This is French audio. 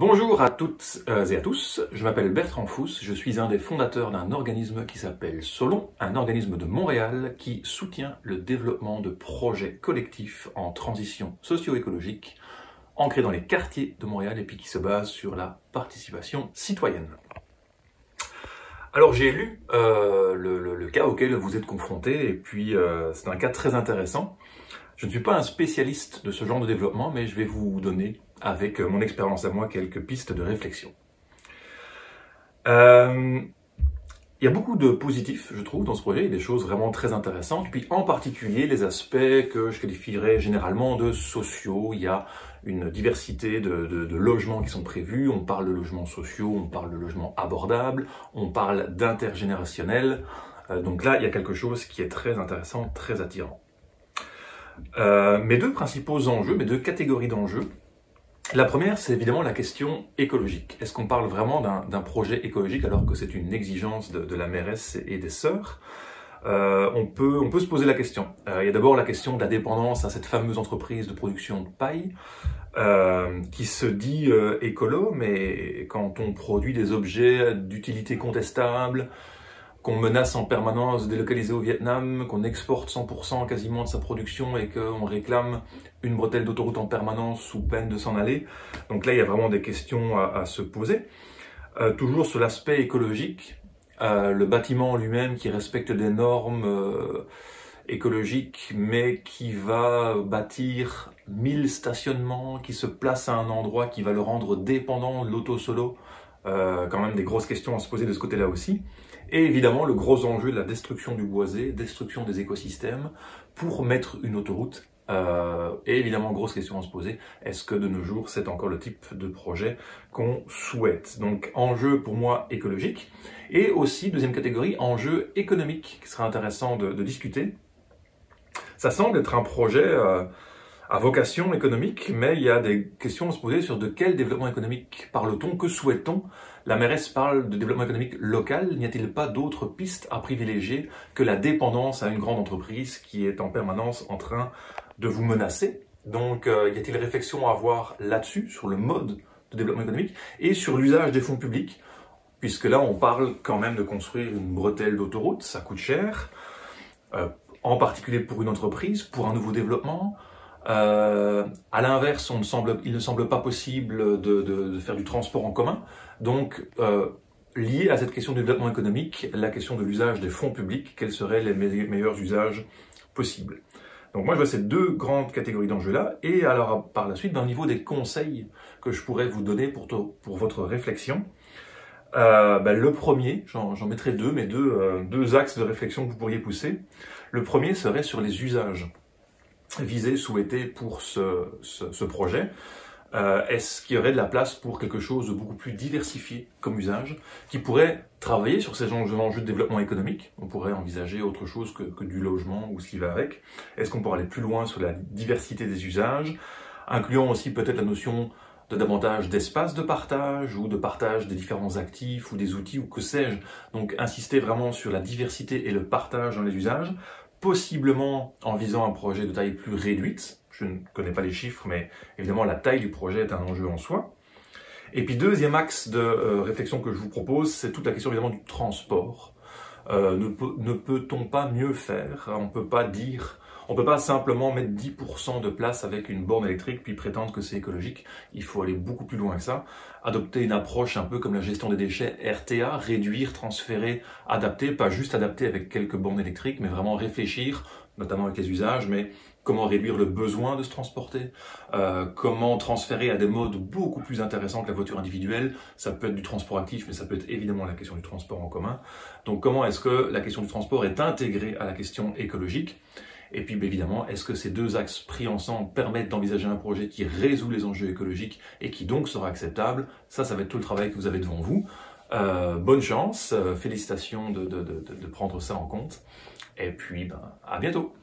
Bonjour à toutes et à tous, je m'appelle Bertrand Fous, je suis un des fondateurs d'un organisme qui s'appelle Solon, un organisme de Montréal qui soutient le développement de projets collectifs en transition socio-écologique, ancrés dans les quartiers de Montréal et puis qui se base sur la participation citoyenne. Alors j'ai lu le cas auquel vous êtes confrontés et puis c'est un cas très intéressant. Je ne suis pas un spécialiste de ce genre de développement, mais je vais vous donner, avec mon expérience à moi, quelques pistes de réflexion. Il y a beaucoup de positifs, je trouve, dans ce projet, il y a des choses vraiment très intéressantes, puis en particulier les aspects que je qualifierais généralement de sociaux. Il y a une diversité de logements qui sont prévus, on parle de logements sociaux, on parle de logements abordables, on parle d'intergénérationnel, donc là il y a quelque chose qui est très intéressant, très attirant. Mes deux principaux enjeux, mes deux catégories d'enjeux, la première c'est évidemment la question écologique. Est-ce qu'on parle vraiment d'un projet écologique alors que c'est une exigence de la mairesse et des sœurs? On peut se poser la question. Il y a d'abord la question de la dépendance à cette fameuse entreprise de production de paille qui se dit écolo, mais quand on produit des objets d'utilité contestable, qu'on menace en permanence de délocaliser au Vietnam, qu'on exporte 100% quasiment de sa production et qu'on réclame une bretelle d'autoroute en permanence sous peine de s'en aller. Donc là, il y a vraiment des questions à se poser. Toujours sur l'aspect écologique, le bâtiment lui-même qui respecte des normes écologiques, mais qui va bâtir 1000 stationnements, qui se place à un endroit qui va le rendre dépendant de l'auto-solo. Quand même des grosses questions à se poser de ce côté-là aussi. Et évidemment, le gros enjeu de la destruction du boisé, destruction des écosystèmes, pour mettre une autoroute. Et évidemment, grosse question à se poser, est-ce que de nos jours, c'est encore le type de projet qu'on souhaite? Donc, enjeu pour moi écologique. Et aussi, deuxième catégorie, enjeu économique, qui sera intéressant de discuter. Ça semble être un projet à vocation économique, mais il y a des questions à se poser sur de quel développement économique parle-t-on, que souhaite-on? La mairesse parle de développement économique local, n'y a-t-il pas d'autres pistes à privilégier que la dépendance à une grande entreprise qui est en permanence en train de vous menacer? Donc, y a-t-il réflexion à avoir là-dessus, sur le mode de développement économique et sur l'usage des fonds publics? Puisque là, on parle quand même de construire une bretelle d'autoroute, ça coûte cher, en particulier pour une entreprise, pour un nouveau développement. À l'inverse, il ne semble pas possible de faire du transport en commun. Donc, lié à cette question du développement économique, la question de l'usage des fonds publics, quels seraient les meilleurs usages possibles? Donc moi, je vois ces deux grandes catégories d'enjeux-là. Et alors, par la suite, dans le niveau des conseils que je pourrais vous donner pour votre réflexion, le premier, j'en mettrai deux, mais deux axes de réflexion que vous pourriez pousser. Le premier serait sur les usages visés, souhaités pour ce projet. Est-ce qu'il y aurait de la place pour quelque chose de beaucoup plus diversifié comme usage, qui pourrait travailler sur ces enjeux de développement économique? On pourrait envisager autre chose que du logement ou ce qui va avec. Est-ce qu'on pourrait aller plus loin sur la diversité des usages, incluant aussi peut-être la notion de davantage d'espace de partage ou de partage des différents actifs ou des outils ou que sais-je. Donc insister vraiment sur la diversité et le partage dans les usages, possiblement en visant un projet de taille plus réduite. Je ne connais pas les chiffres, mais évidemment la taille du projet est un enjeu en soi. Et puis deuxième axe de réflexion que je vous propose, c'est toute la question évidemment du transport. Ne peut-on pas mieux faire? On peut pas simplement mettre 10% de place avec une borne électrique puis prétendre que c'est écologique. Il faut aller beaucoup plus loin que ça. Adopter une approche un peu comme la gestion des déchets RTA, réduire, transférer, adapter, pas juste adapter avec quelques bornes électriques, mais vraiment réfléchir, notamment avec les usages, mais comment réduire le besoin de se transporter, comment transférer à des modes beaucoup plus intéressants que la voiture individuelle. Ça peut être du transport actif, mais ça peut être évidemment la question du transport en commun. Donc comment est-ce que la question du transport est intégrée à la question écologique? Et puis évidemment, est-ce que ces deux axes pris ensemble permettent d'envisager un projet qui résout les enjeux écologiques et qui donc sera acceptable? Ça va être tout le travail que vous avez devant vous. Bonne chance, félicitations de prendre ça en compte. Et puis, à bientôt!